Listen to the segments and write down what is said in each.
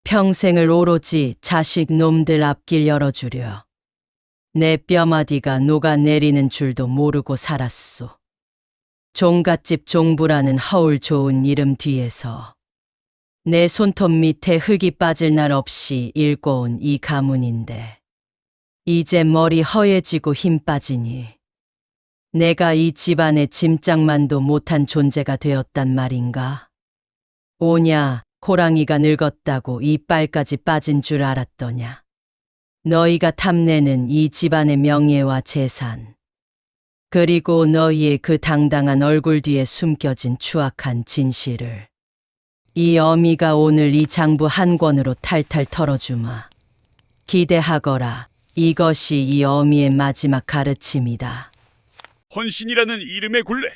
평생을 오로지 자식 놈들 앞길 열어주려 내 뼈마디가 녹아내리는 줄도 모르고 살았소. 종갓집 종부라는 허울 좋은 이름 뒤에서 내 손톱 밑에 흙이 빠질 날 없이 읽어온 이 가문인데 이제 머리 허해지고 힘 빠지니 내가 이 집안의 짐짝만도 못한 존재가 되었단 말인가? 오냐, 호랑이가 늙었다고 이빨까지 빠진 줄 알았더냐? 너희가 탐내는 이 집안의 명예와 재산, 그리고 너희의 그 당당한 얼굴 뒤에 숨겨진 추악한 진실을 이 어미가 오늘 이 장부 한 권으로 탈탈 털어주마. 기대하거라. 이것이 이 어미의 마지막 가르침이다. 헌신이라는 이름의 굴레.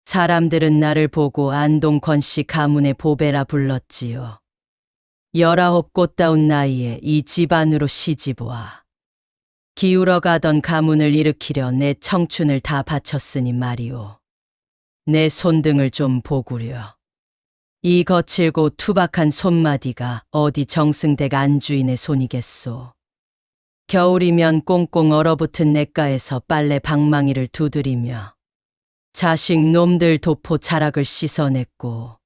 사람들은 나를 보고 안동권 씨 가문의 보배라 불렀지요. 19 꽃다운 나이에 이 집안으로 시집와 기울어 가던 가문을 일으키려 내 청춘을 다 바쳤으니 말이오. 내 손등을 좀 보구려. 이 거칠고 투박한 손마디가 어디 정승댁 안주인의 손이겠소. 겨울이면 꽁꽁 얼어붙은 냇가에서 빨래 방망이를 두드리며 자식 놈들 도포 자락을 씻어냈고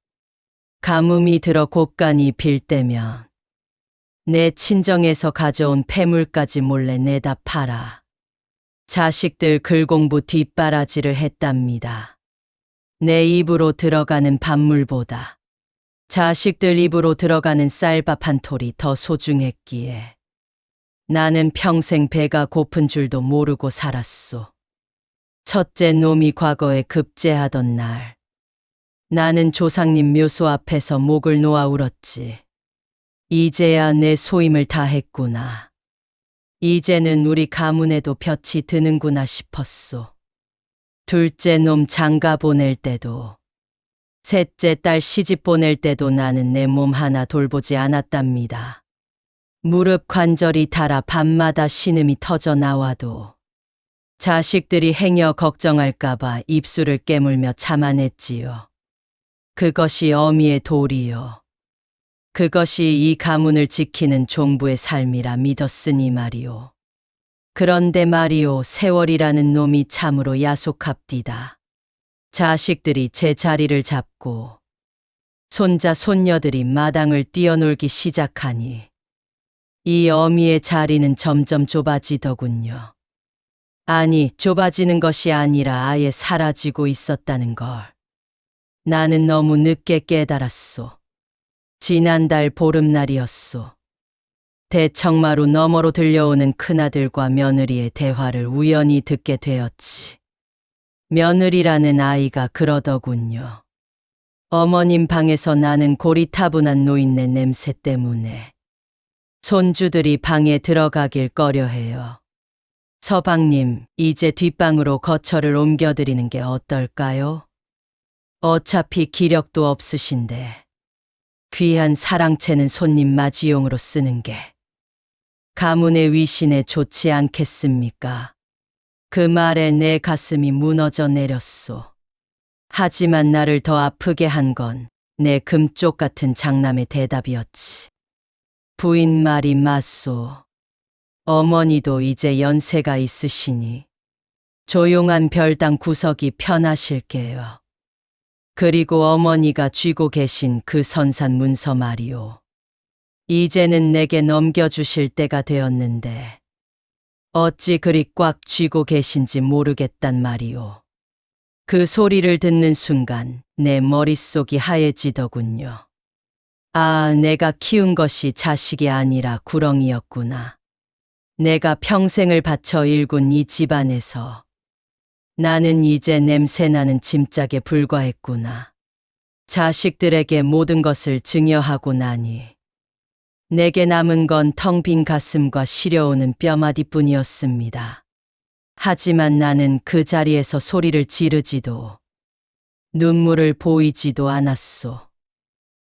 가뭄이 들어 곳간이 빌 때면 내 친정에서 가져온 폐물까지 몰래 내다 팔아 자식들 글공부 뒷바라지를 했답니다. 내 입으로 들어가는 밥물보다 자식들 입으로 들어가는 쌀밥 한 톨이 더 소중했기에 나는 평생 배가 고픈 줄도 모르고 살았소. 첫째 놈이 과거에 급제하던 날 나는 조상님 묘소 앞에서 목을 놓아 울었지. 이제야 내 소임을 다했구나. 이제는 우리 가문에도 볕이 드는구나 싶었소. 둘째 놈 장가 보낼 때도 셋째 딸 시집 보낼 때도 나는 내 몸 하나 돌보지 않았답니다. 무릎 관절이 닳아 밤마다 신음이 터져 나와도 자식들이 행여 걱정할까봐 입술을 깨물며 참아냈지요. 그것이 어미의 도리요. 그것이 이 가문을 지키는 종부의 삶이라 믿었으니 말이오. 그런데 말이오, 세월이라는 놈이 참으로 야속합디다. 자식들이 제 자리를 잡고 손자 손녀들이 마당을 뛰어놀기 시작하니 이 어미의 자리는 점점 좁아지더군요. 아니, 좁아지는 것이 아니라 아예 사라지고 있었다는 걸 나는 너무 늦게 깨달았소. 지난달 보름날이었소. 대청마루 너머로 들려오는 큰아들과 며느리의 대화를 우연히 듣게 되었지. 며느리라는 아이가 그러더군요. 어머님 방에서 나는 고리타분한 노인네 냄새 때문에 손주들이 방에 들어가길 꺼려해요. 서방님, 이제 뒷방으로 거처를 옮겨드리는 게 어떨까요? 어차피 기력도 없으신데 귀한 사랑채는 손님 맞이용으로 쓰는 게 가문의 위신에 좋지 않겠습니까? 그 말에 내 가슴이 무너져 내렸소. 하지만 나를 더 아프게 한 건 내 금쪽 같은 장남의 대답이었지. 부인 말이 맞소. 어머니도 이제 연세가 있으시니 조용한 별당 구석이 편하실게요. 그리고 어머니가 쥐고 계신 그 선산 문서 말이오. 이제는 내게 넘겨주실 때가 되었는데 어찌 그리 꽉 쥐고 계신지 모르겠단 말이오. 그 소리를 듣는 순간 내 머릿속이 하얘지더군요. 아, 내가 키운 것이 자식이 아니라 구렁이였구나. 내가 평생을 바쳐 일군 이 집안에서 나는 이제 냄새나는 짐짝에 불과했구나. 자식들에게 모든 것을 증여하고 나니 내게 남은 건 텅 빈 가슴과 시려오는 뼈마디뿐이었습니다. 하지만 나는 그 자리에서 소리를 지르지도 눈물을 보이지도 않았소.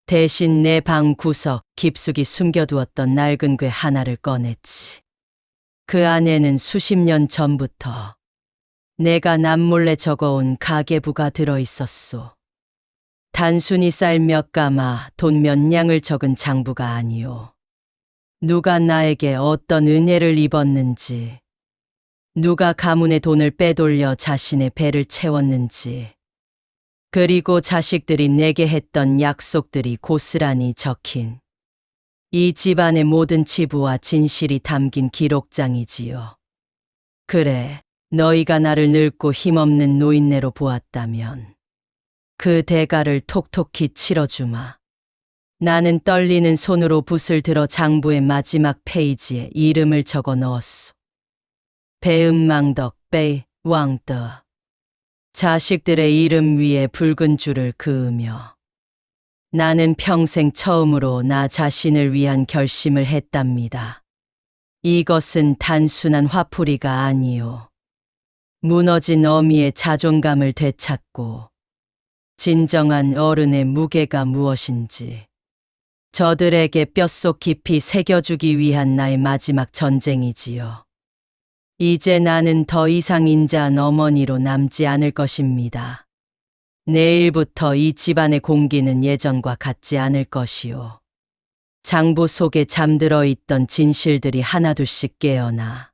대신 내 방 구석 깊숙이 숨겨두었던 낡은 궤 하나를 꺼냈지. 그 안에는 수십 년 전부터 내가 남몰래 적어온 가계부가 들어있었소. 단순히 쌀 몇 가마, 돈 몇 냥을 적은 장부가 아니오. 누가 나에게 어떤 은혜를 입었는지, 누가 가문의 돈을 빼돌려 자신의 배를 채웠는지, 그리고 자식들이 내게 했던 약속들이 고스란히 적힌 이 집안의 모든 치부와 진실이 담긴 기록장이지요. 그래, 너희가 나를 늙고 힘없는 노인네로 보았다면 그 대가를 톡톡히 치러주마. 나는 떨리는 손으로 붓을 들어 장부의 마지막 페이지에 이름을 적어 넣었소. 배은망덕 베이 왕더. 자식들의 이름 위에 붉은 줄을 그으며 나는 평생 처음으로 나 자신을 위한 결심을 했답니다. 이것은 단순한 화풀이가 아니오. 무너진 어미의 자존감을 되찾고 진정한 어른의 무게가 무엇인지 저들에게 뼛속 깊이 새겨주기 위한 나의 마지막 전쟁이지요. 이제 나는 더 이상 인자한 어머니로 남지 않을 것입니다. 내일부터 이 집안의 공기는 예전과 같지 않을 것이오. 장부 속에 잠들어 있던 진실들이 하나둘씩 깨어나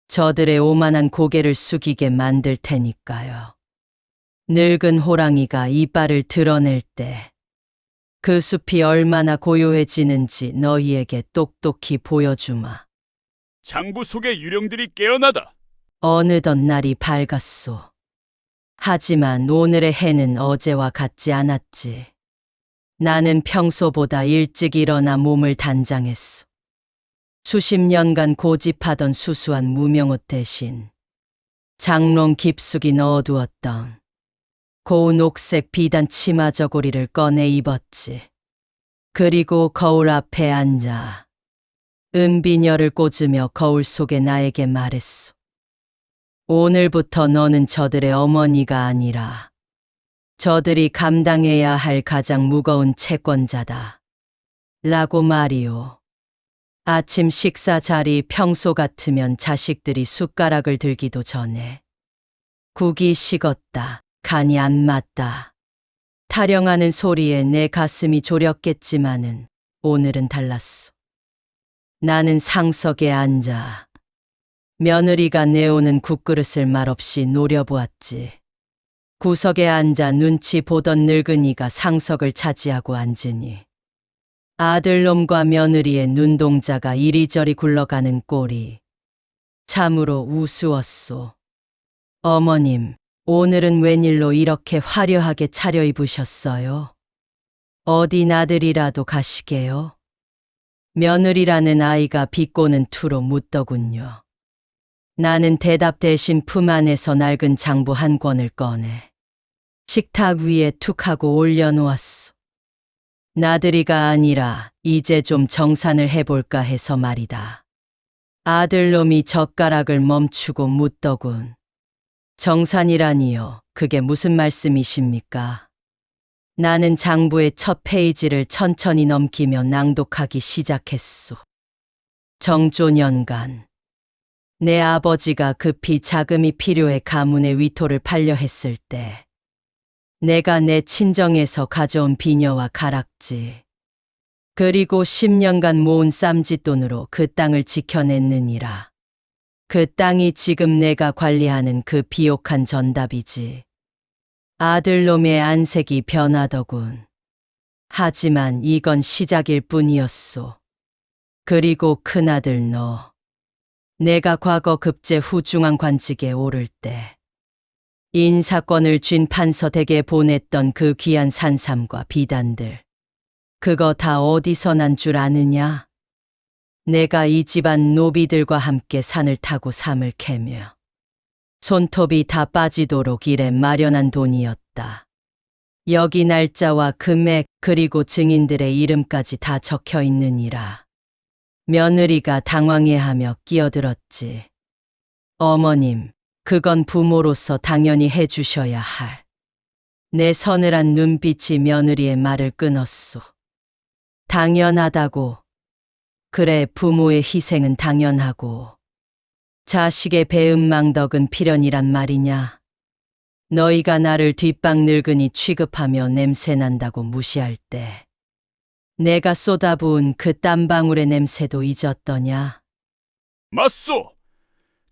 저들의 오만한 고개를 숙이게 만들 테니까요. 늙은 호랑이가 이빨을 드러낼 때 그 숲이 얼마나 고요해지는지 너희에게 똑똑히 보여주마. 장부 속의 유령들이 깨어나다. 어느덧 날이 밝았소. 하지만 오늘의 해는 어제와 같지 않았지. 나는 평소보다 일찍 일어나 몸을 단장했소. 수십 년간 고집하던 수수한 무명옷 대신 장롱 깊숙이 넣어두었던 고운 옥색 비단 치마 저고리를 꺼내 입었지. 그리고 거울 앞에 앉아 은비녀를 꽂으며 거울 속에 나에게 말했소. 오늘부터 너는 저들의 어머니가 아니라 저들이 감당해야 할 가장 무거운 채권자다. 라고 말이오. 아침 식사 자리 평소 같으면 자식들이 숟가락을 들기도 전에 국이 식었다. 간이 안 맞다. 타령하는 소리에 내 가슴이 졸였겠지만은 오늘은 달랐소. 나는 상석에 앉아 며느리가 내오는 국그릇을 말없이 노려보았지. 구석에 앉아 눈치 보던 늙은이가 상석을 차지하고 앉으니 아들놈과 며느리의 눈동자가 이리저리 굴러가는 꼴이 참으로 우스웠소. 어머님, 오늘은 웬일로 이렇게 화려하게 차려입으셨어요? 어디 나들이라도 가시게요? 며느리라는 아이가 비꼬는 투로 묻더군요. 나는 대답 대신 품 안에서 낡은 장부 한 권을 꺼내 식탁 위에 툭 하고 올려놓았소. 나들이가 아니라 이제 좀 정산을 해볼까 해서 말이다. 아들놈이 젓가락을 멈추고 묻더군. 정산이라니요. 그게 무슨 말씀이십니까? 나는 장부의 첫 페이지를 천천히 넘기며 낭독하기 시작했소. 정조년간 내 아버지가 급히 자금이 필요해 가문의 위토를 팔려 했을 때 내가 내 친정에서 가져온 비녀와 가락지 그리고 10년간 모은 쌈짓돈으로 그 땅을 지켜냈느니라. 그 땅이 지금 내가 관리하는 그 비옥한 전답이지. 아들놈의 안색이 변하더군. 하지만 이건 시작일 뿐이었소. 그리고 큰아들 너. 내가 과거 급제 후 중앙관직에 오를 때 인사권을 쥔 판서 댁에 보냈던 그 귀한 산삼과 비단들. 그거 다 어디서 난 줄 아느냐? 내가 이 집안 노비들과 함께 산을 타고 삶을 캐며 손톱이 다 빠지도록 일에 마련한 돈이었다. 여기 날짜와 금액 그리고 증인들의 이름까지 다 적혀 있느니라. 며느리가 당황해하며 끼어들었지. 어머님, 그건 부모로서 당연히 해주셔야 할. 내 서늘한 눈빛이 며느리의 말을 끊었소. 당연하다고. 그래, 부모의 희생은 당연하고 자식의 배은망덕은 필연이란 말이냐. 너희가 나를 뒷방 늙은이 취급하며 냄새난다고 무시할 때 내가 쏟아부은 그 땀방울의 냄새도 잊었더냐? 맞소!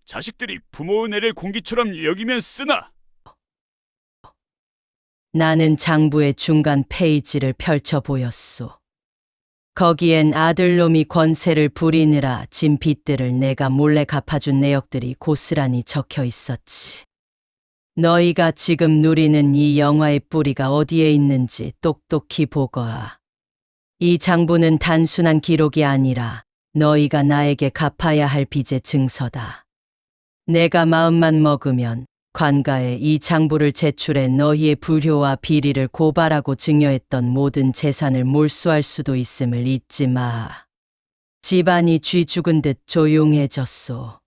자식들이 부모 은혜를 공기처럼 여기면 쓰나! 나는 장부의 중간 페이지를 펼쳐 보였소. 거기엔 아들놈이 권세를 부리느라 진 빚들을 내가 몰래 갚아준 내역들이 고스란히 적혀 있었지. 너희가 지금 누리는 이 영화의 뿌리가 어디에 있는지 똑똑히 보거라. 이 장부는 단순한 기록이 아니라 너희가 나에게 갚아야 할 빚의 증서다. 내가 마음만 먹으면 관가에 이 장부를 제출해 너희의 불효와 비리를 고발하고 증여했던 모든 재산을 몰수할 수도 있음을 잊지 마. 집안이 쥐 죽은 듯 조용해졌소.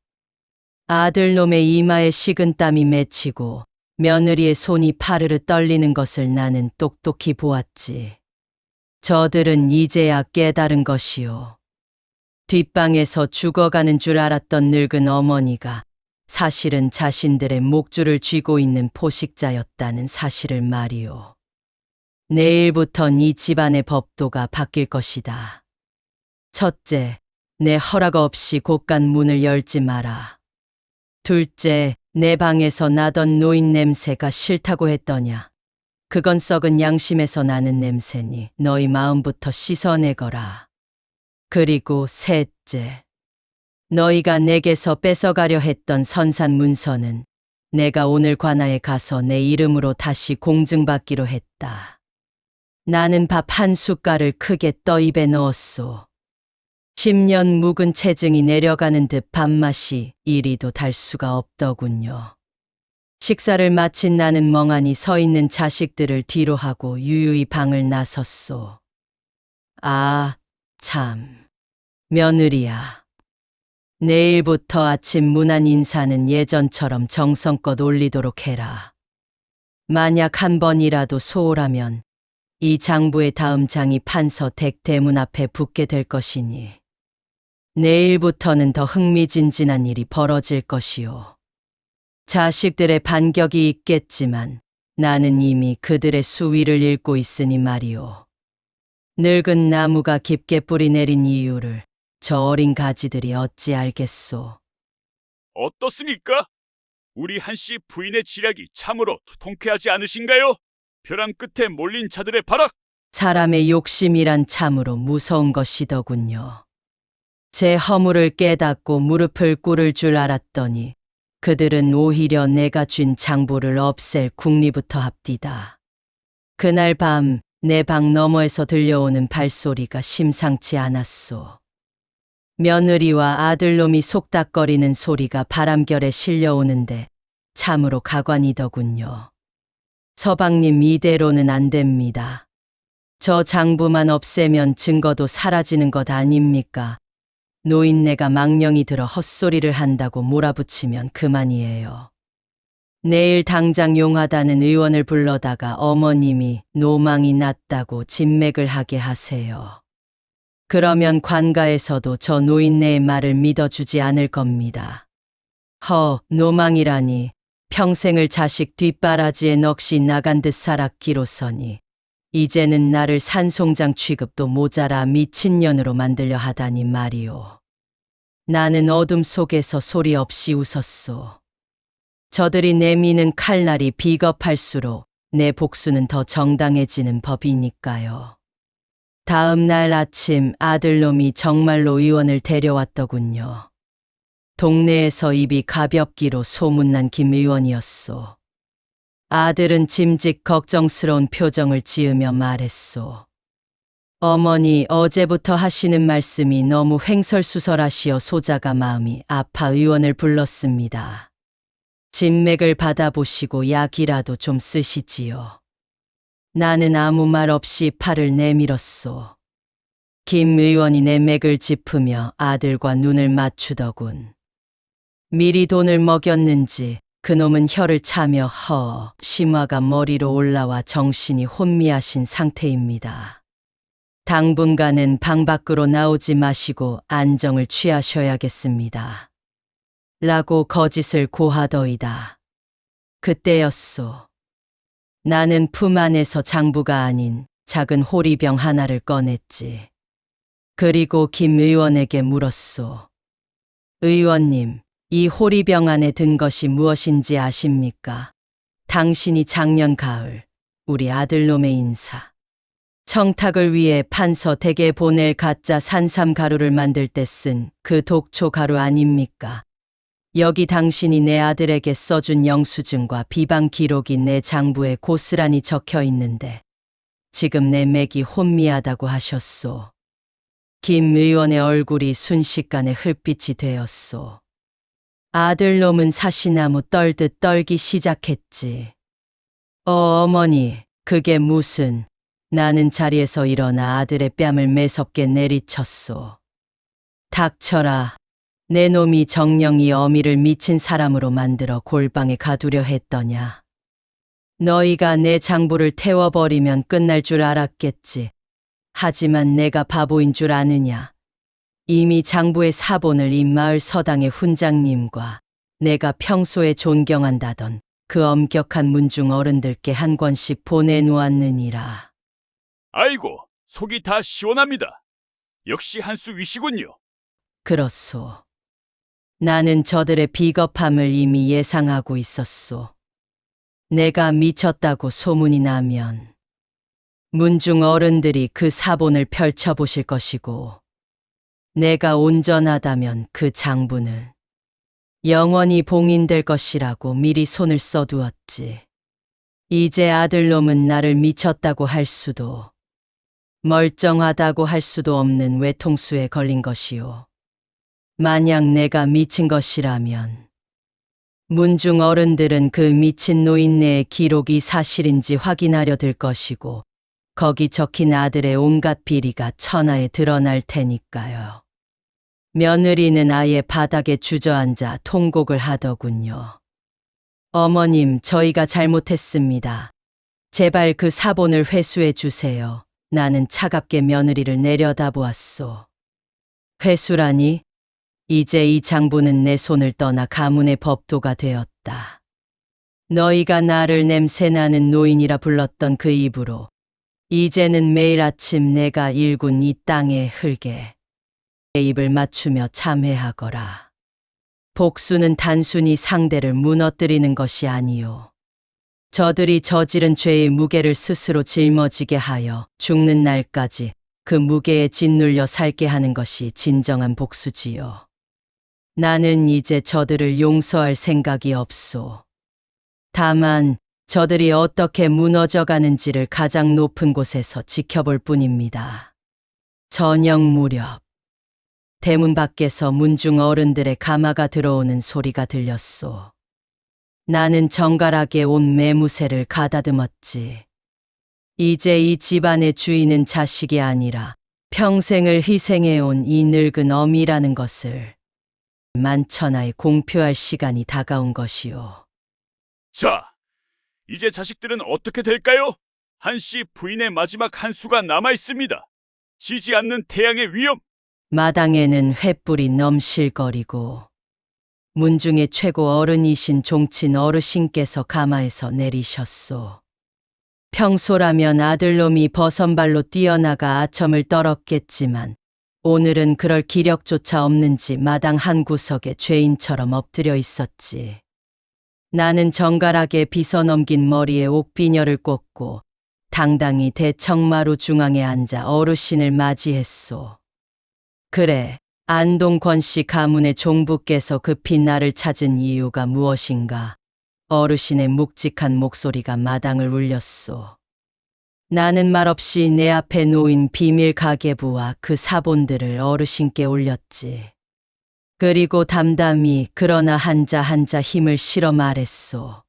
아들놈의 이마에 식은땀이 맺히고 며느리의 손이 파르르 떨리는 것을 나는 똑똑히 보았지. 저들은 이제야 깨달은 것이요. 뒷방에서 죽어가는 줄 알았던 늙은 어머니가 사실은 자신들의 목줄을 쥐고 있는 포식자였다는 사실을 말이오. 내일부턴 이 집안의 법도가 바뀔 것이다. 첫째, 내 허락 없이 곳간 문을 열지 마라. 둘째, 내 방에서 나던 노인 냄새가 싫다고 했더냐. 그건 썩은 양심에서 나는 냄새니 너희 마음부터 씻어내거라. 그리고 셋째, 너희가 내게서 뺏어가려 했던 선산 문서는 내가 오늘 관아에 가서 내 이름으로 다시 공증받기로 했다. 나는 밥 한 숟갈을 크게 떠 입에 넣었소. 10년 묵은 체증이 내려가는 듯 밥맛이 이리도 달 수가 없더군요. 식사를 마친 나는 멍하니 서 있는 자식들을 뒤로 하고 유유히 방을 나섰소. 아, 참. 며느리야. 내일부터 아침 문안 인사는 예전처럼 정성껏 올리도록 해라. 만약 한 번이라도 소홀하면 이 장부의 다음 장이 판서 댁 대문 앞에 붙게 될 것이니 내일부터는 더 흥미진진한 일이 벌어질 것이오. 자식들의 반격이 있겠지만 나는 이미 그들의 수위를 읽고 있으니 말이오. 늙은 나무가 깊게 뿌리 내린 이유를 저 어린 가지들이 어찌 알겠소. 어떻습니까? 우리 한씨 부인의 지략이 참으로 통쾌하지 않으신가요? 벼랑 끝에 몰린 자들의 발악! 사람의 욕심이란 참으로 무서운 것이더군요. 제 허물을 깨닫고 무릎을 꿇을 줄 알았더니 그들은 오히려 내가 쥔 장부를 없앨 궁리부터 합디다. 그날 밤 내 방 너머에서 들려오는 발소리가 심상치 않았소. 며느리와 아들놈이 속닥거리는 소리가 바람결에 실려오는데 참으로 가관이더군요. 서방님, 이대로는 안 됩니다. 저 장부만 없애면 증거도 사라지는 것 아닙니까? 노인네가 망령이 들어 헛소리를 한다고 몰아붙이면 그만이에요. 내일 당장 용하다는 의원을 불러다가 어머님이 노망이 났다고 진맥을 하게 하세요. 그러면 관가에서도 저 노인네의 말을 믿어주지 않을 겁니다. 노망이라니. 평생을 자식 뒷바라지에 넋이 나간 듯 살았기로서니 이제는 나를 산송장 취급도 모자라 미친년으로 만들려 하다니 말이오. 나는 어둠 속에서 소리 없이 웃었소. 저들이 내미는 칼날이 비겁할수록 내 복수는 더 정당해지는 법이니까요. 다음 날 아침 아들놈이 정말로 의원을 데려왔더군요. 동네에서 입이 가볍기로 소문난 김 의원이었소. 아들은 짐짓 걱정스러운 표정을 지으며 말했소. 어머니, 어제부터 하시는 말씀이 너무 횡설수설하시어 소자가 마음이 아파 의원을 불렀습니다. 진맥을 받아보시고 약이라도 좀 쓰시지요. 나는 아무 말 없이 팔을 내밀었소. 김 의원이 내 맥을 짚으며 아들과 눈을 맞추더군. 미리 돈을 먹였는지 그놈은 혀를 차며 심화가 머리로 올라와 정신이 혼미하신 상태입니다. 당분간은 방 밖으로 나오지 마시고 안정을 취하셔야겠습니다. 라고 거짓을 고하더이다. 그때였소. 나는 품 안에서 장부가 아닌 작은 호리병 하나를 꺼냈지. 그리고 김 의원에게 물었소. 의원님, 이 호리병 안에 든 것이 무엇인지 아십니까? 당신이 작년 가을 우리 아들놈의 인사 청탁을 위해 판서 댁에 보낼 가짜 산삼 가루를 만들 때 쓴 그 독초 가루 아닙니까? 여기 당신이 내 아들에게 써준 영수증과 비방 기록이 내 장부에 고스란히 적혀 있는데 지금 내 맥이 혼미하다고 하셨소. 김 의원의 얼굴이 순식간에 흙빛이 되었소. 아들놈은 사시나무 떨듯 떨기 시작했지. 어머니, 그게 무슨... 나는 자리에서 일어나 아들의 뺨을 매섭게 내리쳤소. 닥쳐라. 내 놈이 정령이 어미를 미친 사람으로 만들어 골방에 가두려 했더냐. 너희가 내 장부를 태워버리면 끝날 줄 알았겠지. 하지만 내가 바보인 줄 아느냐. 이미 장부의 사본을 이 마을 서당의 훈장님과 내가 평소에 존경한다던 그 엄격한 문중 어른들께 한 권씩 보내놓았느니라. 아이고, 속이 다 시원합니다. 역시 한수 위시군요. 그렇소. 나는 저들의 비겁함을 이미 예상하고 있었소. 내가 미쳤다고 소문이 나면 문중 어른들이 그 사본을 펼쳐보실 것이고 내가 온전하다면 그 장부는 영원히 봉인될 것이라고 미리 손을 써두었지. 이제 아들놈은 나를 미쳤다고 할 수도 멀쩡하다고 할 수도 없는 외통수에 걸린 것이오. 만약 내가 미친 것이라면 문중 어른들은 그 미친 노인네의 기록이 사실인지 확인하려 들 것이고 거기 적힌 아들의 온갖 비리가 천하에 드러날 테니까요. 며느리는 아예 바닥에 주저앉아 통곡을 하더군요. 어머님, 저희가 잘못했습니다. 제발 그 사본을 회수해 주세요. 나는 차갑게 며느리를 내려다보았소. 회수라니? 이제 이 장부는 내 손을 떠나 가문의 법도가 되었다. 너희가 나를 냄새나는 노인이라 불렀던 그 입으로 이제는 매일 아침 내가 일군 이 땅의 흙에 입을 맞추며 참회하거라. 복수는 단순히 상대를 무너뜨리는 것이 아니요. 저들이 저지른 죄의 무게를 스스로 짊어지게 하여 죽는 날까지 그 무게에 짓눌려 살게 하는 것이 진정한 복수지요. 나는 이제 저들을 용서할 생각이 없소. 다만 저들이 어떻게 무너져가는지를 가장 높은 곳에서 지켜볼 뿐입니다. 저녁 무렵 대문 밖에서 문중 어른들의 가마가 들어오는 소리가 들렸소. 나는 정갈하게 온 매무새를 가다듬었지. 이제 이 집안의 주인은 자식이 아니라 평생을 희생해온 이 늙은 어미라는 것을 만천하에 공표할 시간이 다가온 것이오. 자, 이제 자식들은 어떻게 될까요? 한씨 부인의 마지막 한 수가 남아 있습니다. 지지 않는 태양의 위험. 마당에는 횃불이 넘실거리고 문중의 최고 어른이신 종친 어르신께서 가마에서 내리셨소. 평소라면 아들놈이 버선발로 뛰어나가 아첨을 떨었겠지만 오늘은 그럴 기력조차 없는지 마당 한 구석에 죄인처럼 엎드려 있었지. 나는 정갈하게 빗어넘긴 머리에 옥비녀를 꽂고 당당히 대청마루 중앙에 앉아 어르신을 맞이했소. 그래, 안동권 씨 가문의 종부께서 급히 나를 찾은 이유가 무엇인가? 어르신의 묵직한 목소리가 마당을 울렸소. 나는 말없이 내 앞에 놓인 비밀 가계부와 그 사본들을 어르신께 올렸지. 그리고 담담히 그러나 한자 한자 힘을 실어 말했소.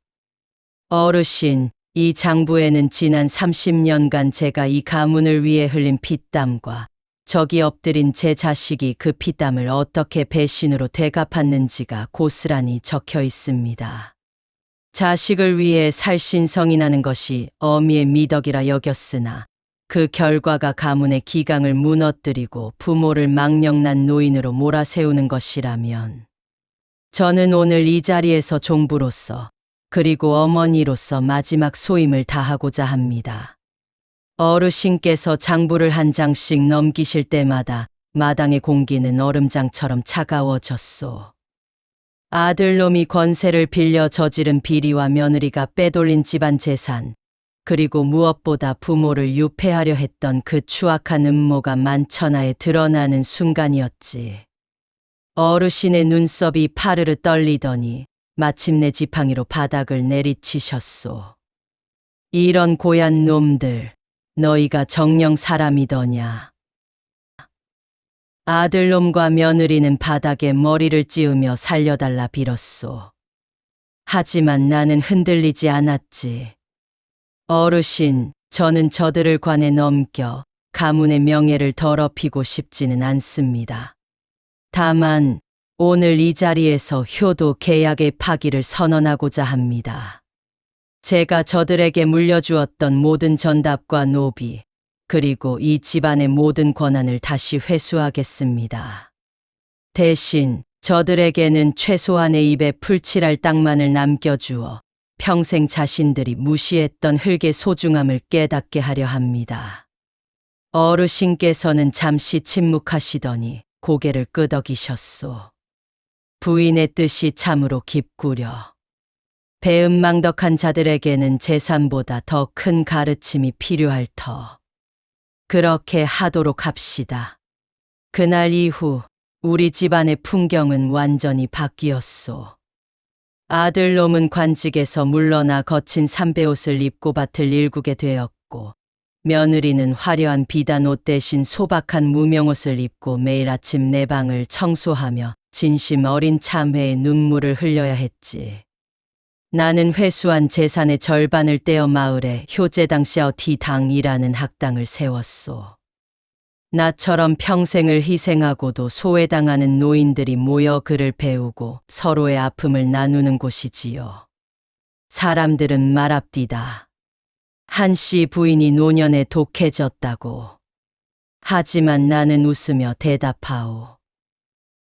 어르신, 이 장부에는 지난 30년간 제가 이 가문을 위해 흘린 피땀과 저기 엎드린 제 자식이 그 피땀을 어떻게 배신으로 되갚았는지가 고스란히 적혀 있습니다. 자식을 위해 살신성인하는 것이 어미의 미덕이라 여겼으나 그 결과가 가문의 기강을 무너뜨리고 부모를 망령난 노인으로 몰아세우는 것이라면 저는 오늘 이 자리에서 종부로서 그리고 어머니로서 마지막 소임을 다하고자 합니다. 어르신께서 장부를 한 장씩 넘기실 때마다 마당의 공기는 얼음장처럼 차가워졌소. 아들놈이 권세를 빌려 저지른 비리와 며느리가 빼돌린 집안 재산, 그리고 무엇보다 부모를 유폐하려 했던 그 추악한 음모가 만천하에 드러나는 순간이었지. 어르신의 눈썹이 파르르 떨리더니 마침내 지팡이로 바닥을 내리치셨소. 이런 고얀 놈들, 너희가 정녕 사람이더냐. 아들놈과 며느리는 바닥에 머리를 찌으며 살려달라 빌었소. 하지만 나는 흔들리지 않았지. 어르신, 저는 저들을 관에 넘겨 가문의 명예를 더럽히고 싶지는 않습니다. 다만 오늘 이 자리에서 효도 계약의 파기를 선언하고자 합니다. 제가 저들에게 물려주었던 모든 전답과 노비, 그리고 이 집안의 모든 권한을 다시 회수하겠습니다. 대신 저들에게는 최소한의 입에 풀칠할 땅만을 남겨주어 평생 자신들이 무시했던 흙의 소중함을 깨닫게 하려 합니다. 어르신께서는 잠시 침묵하시더니 고개를 끄덕이셨소. 부인의 뜻이 참으로 깊구려. 배은망덕한 자들에게는 재산보다 더 큰 가르침이 필요할 터. 그렇게 하도록 합시다. 그날 이후 우리 집안의 풍경은 완전히 바뀌었소. 아들놈은 관직에서 물러나 거친 삼배옷을 입고 밭을 일구게 되었고, 며느리는 화려한 비단 옷 대신 소박한 무명옷을 입고 매일 아침 내 방을 청소하며 진심 어린 참회의 눈물을 흘려야 했지. 나는 회수한 재산의 절반을 떼어 마을에 효제당 샤오티당이라는 학당을 세웠소. 나처럼 평생을 희생하고도 소외당하는 노인들이 모여 글을 배우고 서로의 아픔을 나누는 곳이지요. 사람들은 말합디다. 한씨 부인이 노년에 독해졌다고. 하지만 나는 웃으며 대답하오.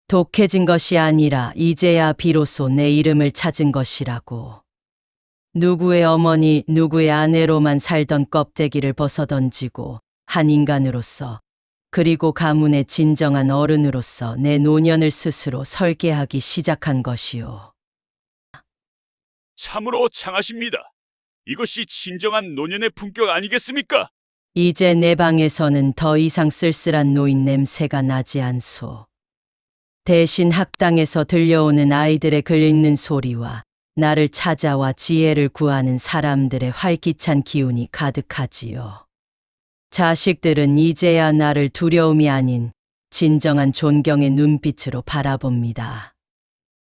독해진 것이 아니라 이제야 비로소 내 이름을 찾은 것이라고. 누구의 어머니, 누구의 아내로만 살던 껍데기를 벗어던지고 한 인간으로서, 그리고 가문의 진정한 어른으로서 내 노년을 스스로 설계하기 시작한 것이오. 참으로 장하십니다. 이것이 진정한 노년의 품격 아니겠습니까? 이제 내 방에서는 더 이상 쓸쓸한 노인 냄새가 나지 않소. 대신 학당에서 들려오는 아이들의 글 읽는 소리와 나를 찾아와 지혜를 구하는 사람들의 활기찬 기운이 가득하지요. 자식들은 이제야 나를 두려움이 아닌 진정한 존경의 눈빛으로 바라봅니다.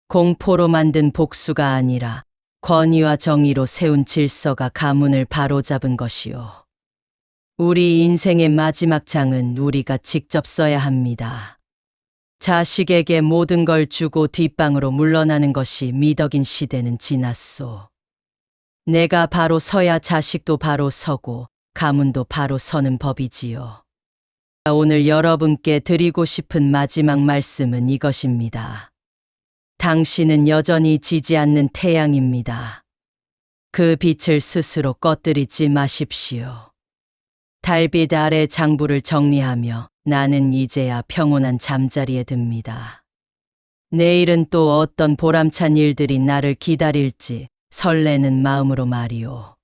공포로 만든 복수가 아니라 권위와 정의로 세운 질서가 가문을 바로잡은 것이요. 우리 인생의 마지막 장은 우리가 직접 써야 합니다. 자식에게 모든 걸 주고 뒷방으로 물러나는 것이 미덕인 시대는 지났소. 내가 바로 서야 자식도 바로 서고 가문도 바로 서는 법이지요. 오늘 여러분께 드리고 싶은 마지막 말씀은 이것입니다. 당신은 여전히 지지 않는 태양입니다. 그 빛을 스스로 꺼뜨리지 마십시오. 달빛 아래 장부를 정리하며 나는 이제야 평온한 잠자리에 듭니다. 내일은 또 어떤 보람찬 일들이 나를 기다릴지 설레는 마음으로 말이오.